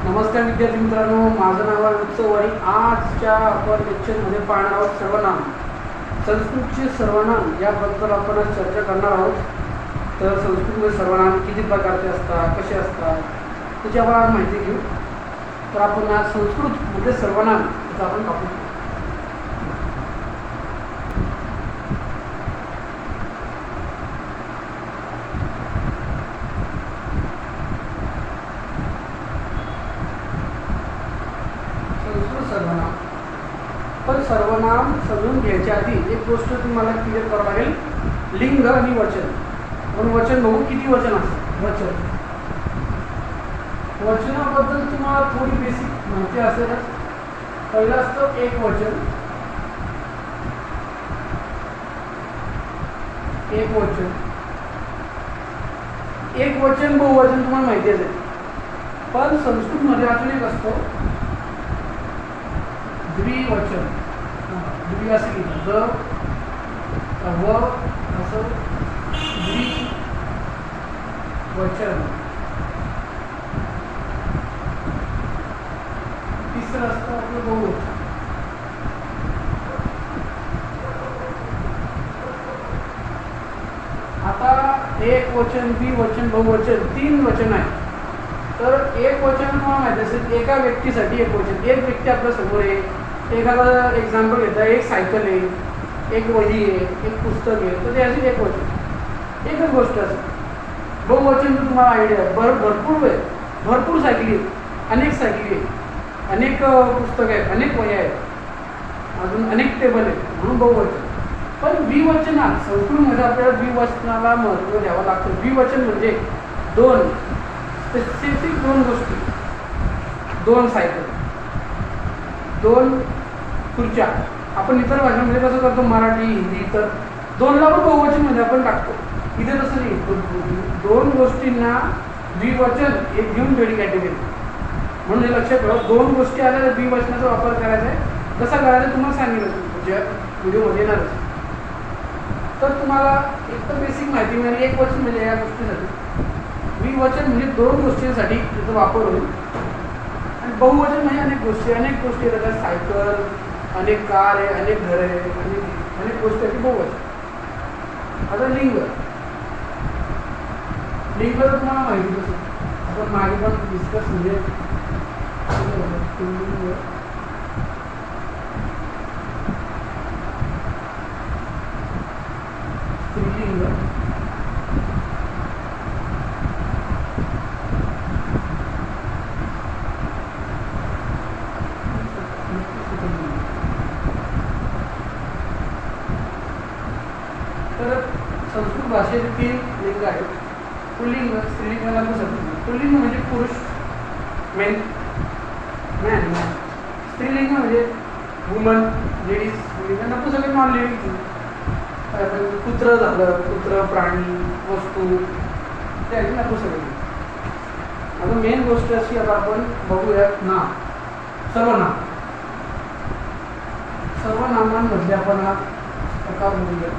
नमस्कार विद्यार्थी मित्रांनो, माझं नाव आहे उत्सववाडी. आजच्या आपण लेक्चरमध्ये पाहणार आहोत सर्वनाम. संस्कृतचे सर्वनाम याबद्दल आपण आज चर्चा करणार आहोत. तर संस्कृतमध्ये सर्वनाम किती प्रकारचे असतात, कसे असतात त्याची आपण आज माहिती घेऊ. तर आपण आज संस्कृतमध्ये सर्वनाम याचा आपण टॉपिक घेऊ. सर्वनाम. पण सर्वनाम समजून घ्यायच्या आधी एक गोष्ट तुम्हाला क्लिअर करावं लागेल, लिंग आणि वचन. पण वचन बघू किती वचन असतं. वचनाबद्दल तुम्हाला थोडी बेसिक माहिती असेलच. पहिलं असतं एक वचन. एक वचन बहुवचन तुम्हाला माहिती असेल. पण संस्कृतमध्ये अजून एक असतो द्विवचन. द्वि असं लिहिलं, व असं द्विवचन. तिसरं असतं आपलं बहुवचन. आता एक वचन, द्विवचन, बहुवचन, तीन वचन आहे. तर एक वचन तुम्हाला माहिती असेल, एका व्यक्तीसाठी एक वचन. एक व्यक्ती आपल्या समोर आहे, एखादा एक्झाम्पल घेता, एक सायकल आहे, एक वही आहे, एक पुस्तक आहे, तर ते असे एक वचन, एकच गोष्ट असते. बहुवचन तुम्हाला आयडिया आहे. भरपूर सायकली आहेत, अनेक सायकली आहेत, अनेक पुस्तकं आहेत, अनेक वह्या आहेत, अजून अनेक टेबल आहेत, म्हणून बहुवचन. पण द्विवचनात संस्कृतमध्ये आपल्याला द्विवचनाला महत्त्व द्यावं लागतं. द्विवचन म्हणजे दोन स्पेसिफिक दोन गोष्टी, दोन सायकल, दोन खुर्च्या. आपण इतर भाषांमध्ये कसं करतो, मराठी, हिंदी, तर दोनला पण बहुवचनमध्ये आपण टाकतो. इथे तसं नाही. दोन गोष्टींना द्विवचन एक घेऊन वेगळी कॅटेगरी. म्हणून हे लक्षात ठेवा, दोन गोष्टी आल्या तर द्विवचनाचा वापर करायचा आहे. कसा करायचा तुम्हाला सांगितलं तुमच्या व्हिडिओमध्ये येणारच. तर तुम्हाला एक तर बेसिक माहिती मिळाली. एक वचन म्हणजे या गोष्टीसाठी, द्विवचन म्हणजे दोन गोष्टींसाठी त्याचा वापर होईल. आणि बहुवचन म्हणजे अनेक गोष्टी येतात. सायकल, अनेक कार आहे, अनेक घर आहे, अनेक गोष्टी बहुवचन. आता लिंग तर तुम्हाला माहिती असेल, आपण मागे पण डिस्कस म्हणजे स्त्रीलिंग, तर संस्कृत भाषेत तीन लिंग आहेत. पुल्लिंग, स्त्रीलिंगाला पुल्लिंग म्हणजे पुरुष, मॅन. स्त्रीलिंग म्हणजे वुमन, लेडीज. नपुसक नॉन लिव्हिंग. कुत्र झालं, कुत्र, प्राणी, वस्तू, ते आहे नपुसक. आता मेन गोष्ट अशी आता आपण बघूया नाम, सर्वनाम. सर्वनामांमध्ये आपण हा प्रकार बघूया.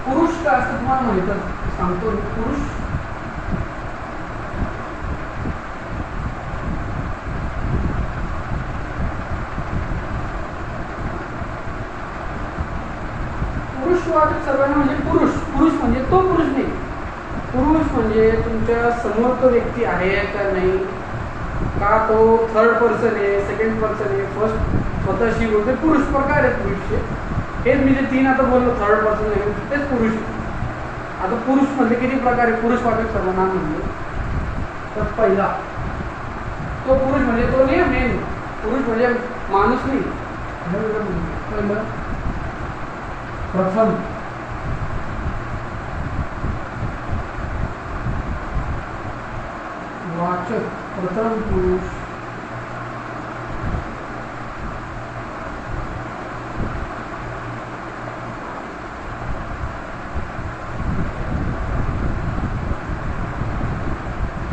पुरुष काय असतं तुम्हाला माहित सांगतो. पुरुष पुरुषवाचक सर्वनाम म्हणजे पुरुष म्हणजे तो पुरुष नाही. पुरुष म्हणजे तुमच्या समोर तो व्यक्ती आहे का नाही, का तो थर्ड पर्सन आहे, सेकंड पर्सन आहे, फर्स्ट स्वतःशी बोलते, पुरुष प्रकार आहेत पुरुषचे. हेच मी जे तीन आता बोललो, थर्ड पर्सन आहे, तेच पुरुष. आता पुरुष म्हणजे किती प्रकार आहे पुरुषवाचक सर्वनाम म्हणजे. तर पहिला तो पुरुष म्हणजे तो नाही, मेन पुरुष म्हणजे माणूस नाही. पहिलं प्रथम, वाचक, प्रथम पुरुष.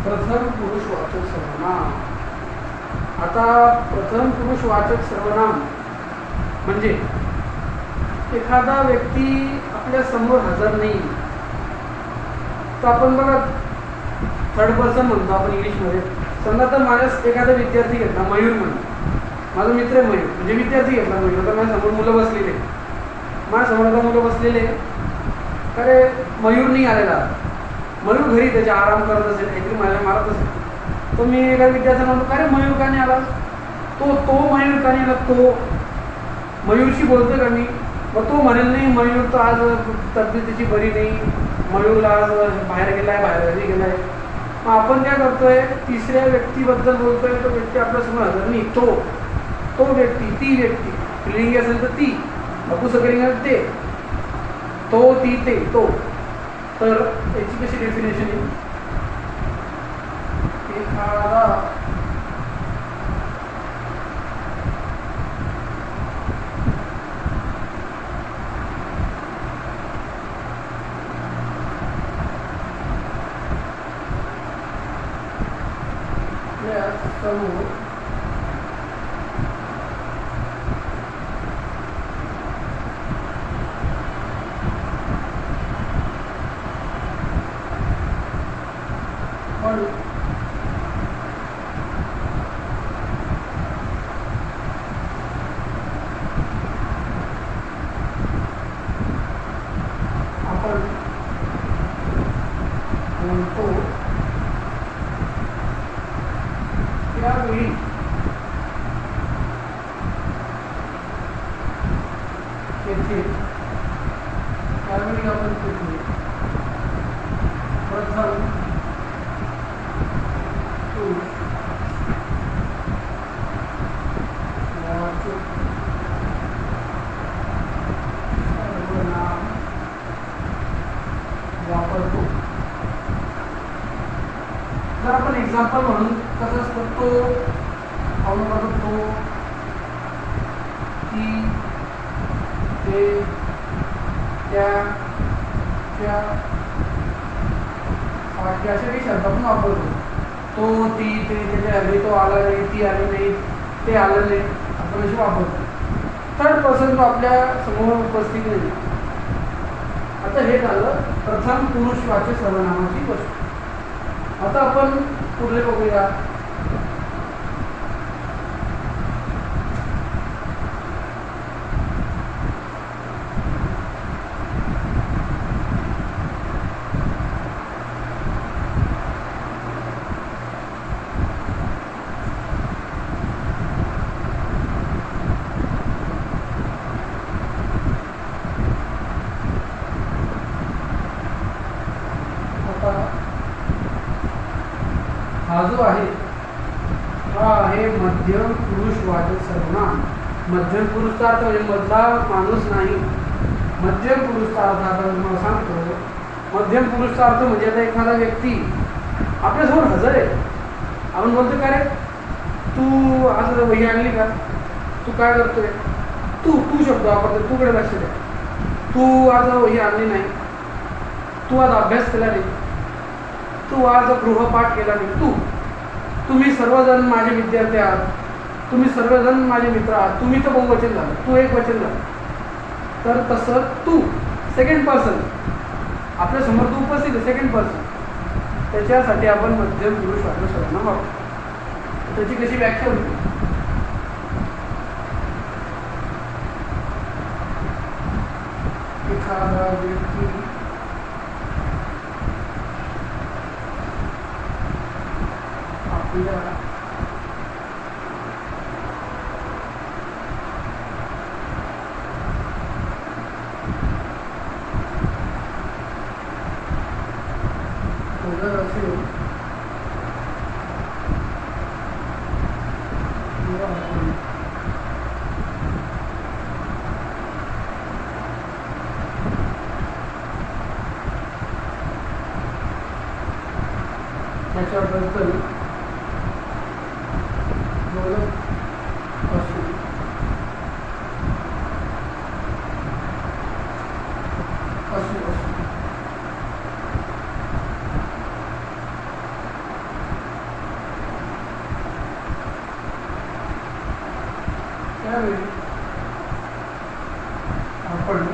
प्रथम पुरुषवाचक सर्वनाम. आता प्रथम पुरुषवाचक सर्वनाम म्हणजे एखादा व्यक्ती आपल्या समोर हजर नाही, तर आपण बघा थर्ड पर्सन म्हणतो आपण इंग्लिशमध्ये. समजा तर माझ्या एखादा विद्यार्थी घेतला, मयूर म्हणून, माझा मित्र आहे मयूर, म्हणजे विद्यार्थी घेतला मयूर. आता माझ्यासमोर मुलं बसलेले, माझ्यासमोर आता मुलं बसलेले, अरे मयूर नाही आलेला, मयूर घरी त्याच्या आराम करत असेल, काहीतरी माझ्या मारत असेल. तो मी एका विद्यार्थ्यांना म्हणतो, अरे मयूर का नाही आला? तो मयूर का नाही आला? तो मयूरशी बोलतो का मी? मग तो म्हणेल नाही, मयूर तर आज तब्येतीची बरी नाही, मयूरला आज बाहेर गेलाय, बाहेर घरी गेलाय. मग आपण काय करतोय, तिसऱ्या व्यक्तीबद्दल बोलतोय, तो व्यक्ती आपल्यासमोर हजर नाही. तो व्यक्ती, ती व्यक्ती, स्त्रीलिंगी असेल तर ती, नपुंसकलिंगी असेल ते, तो, ती, ते, तो. तर याची कशी डेफिनेशन आहे? एखादा समोर आपण म्हणतो त्यावेळी त्यावेळी आपण तिथे प्रथम सर्वनाम वापरतो. जर आपण एक्झाम्पल म्हणून कसं असतं, तो आपण म्हणतो, तो, ती, ते, त्या, अशा काही शब्द आपण वापरतो. तो, ती, ते, त्याच्या घरी तो आला नाही, ती आली नाही, ते आलं नाही, आपण असे वापरतो. थर्ड पर्सन तो आपल्या समोर उपस्थित नाही. आता हे झालं प्रथम पुरुषवाचक सर्वनामाची गोष्ट. आता आपण पुढे बघूया. हा जो आहे, हा आहे मध्यम पुरुषवाचक सर्वनाम. मध्यम पुरुषचा अर्थ म्हणजे मधला माणूस नाही. मध्यम पुरुषचा अर्थ आता तुम्हाला सांगतो. मध्यम पुरुषचा अर्थ म्हणजे आता एखादा व्यक्ती आपल्यासमोर हजर आहे. आपण बोलतो का रे, तू आज वही आणली का? तू काय करतोय? तू शब्द वापरतो. तूकडे लक्ष द्या. तू आज वही आणली नाही, तू आज अभ्यास केला नाही, तू आज गृहपाठ केला नाही, तुम्ही सर्वजण माझे विद्यार्थी आहात, तुम्ही सर्वजण माझे मित्र आहात. तुम्ही तर बहुवचन झालं, तू एक वचन झालं. तर तसं तू सेकंड पर्सन आपल्या समोर तू उपस्थित आहे, सेकंड पर्सन, त्याच्यासाठी आपण मध्यम पुरुषवाचक सर्वनाम वापरतो. त्याची कशी व्याख्या होती? एखादा व्यक्ती आपल्या हजर असेल त्याच्याबद्दल बोलत असू. त्यावेळी आपण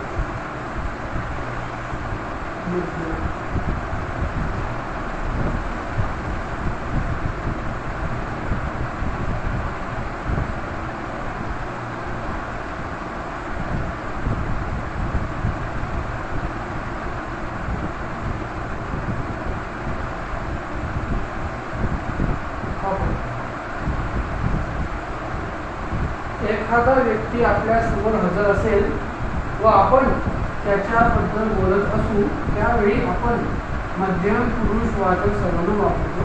एखादा व्यक्ती आपल्या समोर हजर असेल व आपण त्याच्याबद्दल बोलत असू त्यावेळी आपण मध्यम पुरुष वाचक सर्वनाम वापरतो.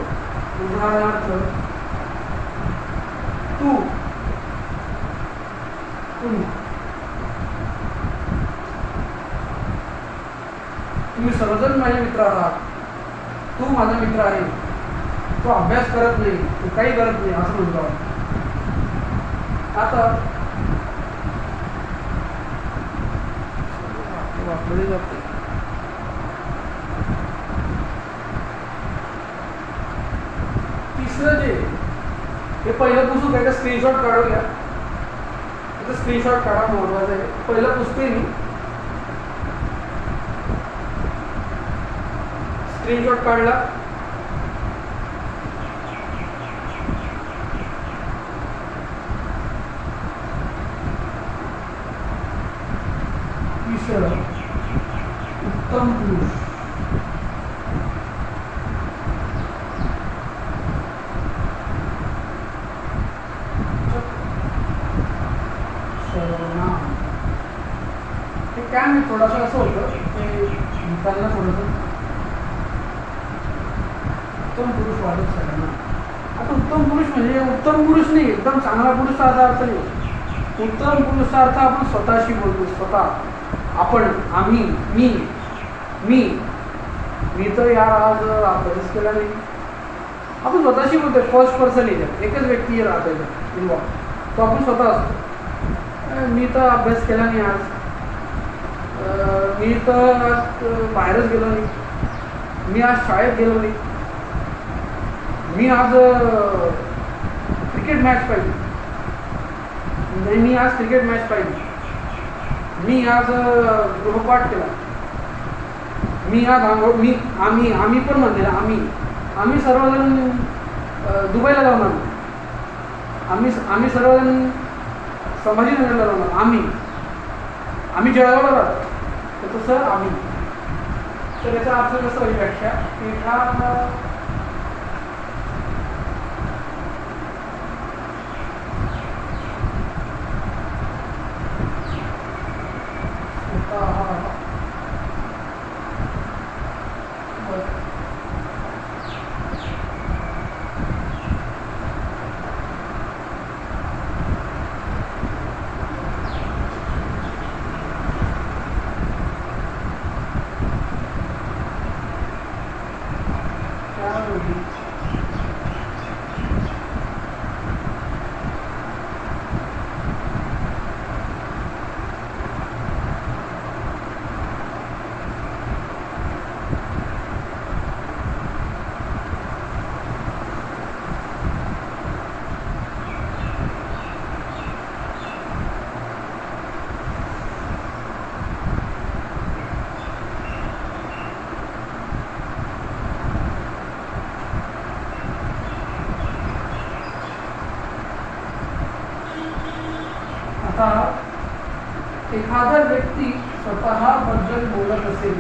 उदाहरणार्थ तू, तुम्ही सर्वजण माझे मित्र आहात. तू माझा मित्र आहे. तो अभ्यास करत नाही, तू काही करत नाही असं म्हणतो. आता वापरले जाते. तिसरं जे हे पहिलं पुस्तक आहे, स्क्रीनशॉट काढूया. स्क्रीनशॉट काढा, महत्वाचं आहे. पहिलं पुस्तक मी स्क्रीनशॉट काढला. उत्तम पुरुष. ते काय नाही, थोडासा असं होतं ते लिहिताना थोडंसं उत्तम पुरुष वाटत सगळ्यांना. आता उत्तम पुरुष म्हणजे उत्तम पुरुष नाही, एकदम चांगला पुरुषचा असा अर्थ नाही. उत्तम पुरुषचा अर्थ आपण स्वतःशी बोलतो. स्वतः, आपण, आम्ही, मी मी मी तर यार आज अभ्यास केला नाही. आपण स्वतःशी बोलतोय, फर्स्ट पर्सन येतं. एकच व्यक्ती राहत आहे तो आपण स्वतः असतो. मी तर अभ्यास केला नाही आज, मी तर आज बाहेरच गेलो नाही, मी आज शाळेत गेलो नाही, मी आज क्रिकेट मॅच पाहिजे नाही, मी आज क्रिकेट मॅच पाहिजे, मी आज गृहपाठ केला, मी आज मी आम्ही पण म्हणते ना, आम्ही सर्वजण दुबईला जाणार, आम्ही सर्वजण संभाजीनगरला जाणार, आम्ही जळगावला राहतो. तर तसं आम्ही, तर याचा अर्थ कसं होईल व्याख्या की एखादा व्यक्ती स्वतःबद्दल बोलत असेल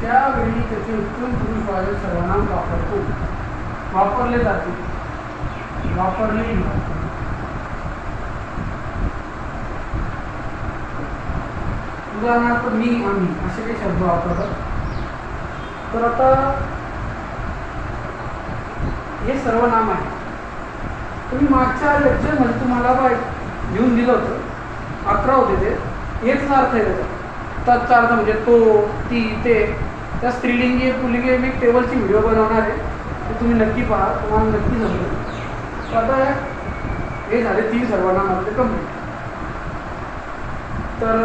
त्यावेळी त्याचे उत्तम पुरुषवाचक सर्वनाम वापरले जाते. उदाहरणार्थ मी, आम्ही असे काही शब्द वापरतात. तर आता हे सर्वनाम आहे. तुम्ही मागच्या लेक्चरमध्ये तुम्हाला घेऊन दिलं होतं, 11 होते ते. हेच अर्थ आहे त्याचा. तत्चा अर्थ म्हणजे तो, ती, ते. त्या स्त्रीलिंगी पुल्लिंगी मी टेबलची व्हिडिओ बनवणार आहे, ते तुम्ही नक्की पहा, तुम्हाला नक्की समजेल. तर आता हे झाले 3 सर्वनाम आपले कंप्लीट. तर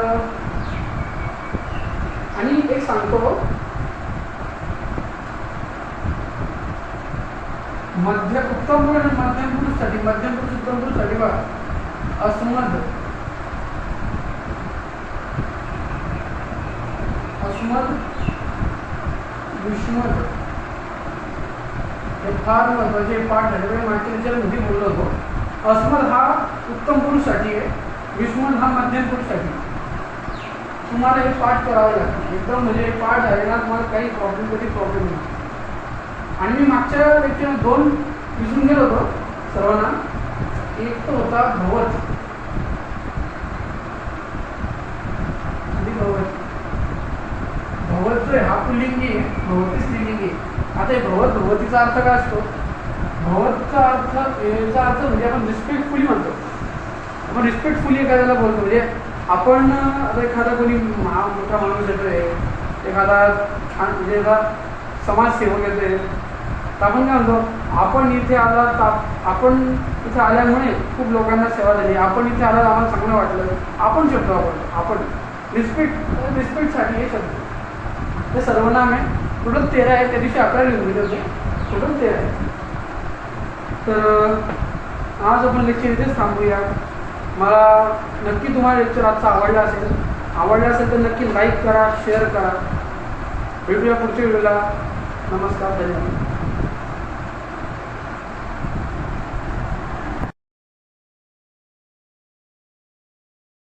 आणि एक सांगतो, उत्तम पुरुष मध्यम पुरुषसाठी उत्तम पुरुषसाठी बघा अस्मद युष्मद हे फार महत्वाचे पाठ झाले मागच्या लेक्चरमध्ये बोललो होतो. अस्मद हा उत्तम पुरुषसाठी आहे, युष्मद हा मध्यम पुरुषसाठी. तुम्हाला हे पाठ करावे लागते एकदम, म्हणजे पाठ झाले ना तुम्हाला काही प्रॉब्लेम नाही. आणि मी मागच्या लेक्चर 2 विसरून गेलो होतो सर्वांना. एक तो होता भवत जो आहे हा पुल्लिंगी आहे, भवती स्त्रीलिंगी आहे. आता हे भवतीचा अर्थ काय असतो? भवतचा अर्थ म्हणजे आपण रिस्पेक्टफुली म्हणतो. आपण रिस्पेक्टफुली एखाद्याला बोलतो, म्हणजे आपण आता एखादा कोणी मोठा माणूस येतोय, एखादा छान म्हणजे एखादा समाजसेवक येतोय, तर आपण काय म्हणतो, आपण इथे आपण इथे आल्यामुळे खूप लोकांना सेवा झाली, आपण इथे आल्यावर आम्हाला चांगलं वाटलं, आपण शब्द आपण रिस्पेक्टसाठी हे शब्द हे सर्वनाम आहे. टोटल 13 आहे. त्या दिवशी 11 लिहून दिले होते, टोटल 13 आहे. तर आज आपण लेक्चर इथेच थांबूया. मला नक्की तुम्हाला लेक्चर आजचा आवडला असेल तर नक्की लाईक करा, शेअर करा. भेटूया पुढच्या व्हिडिओला. नमस्कार, धन्यवाद.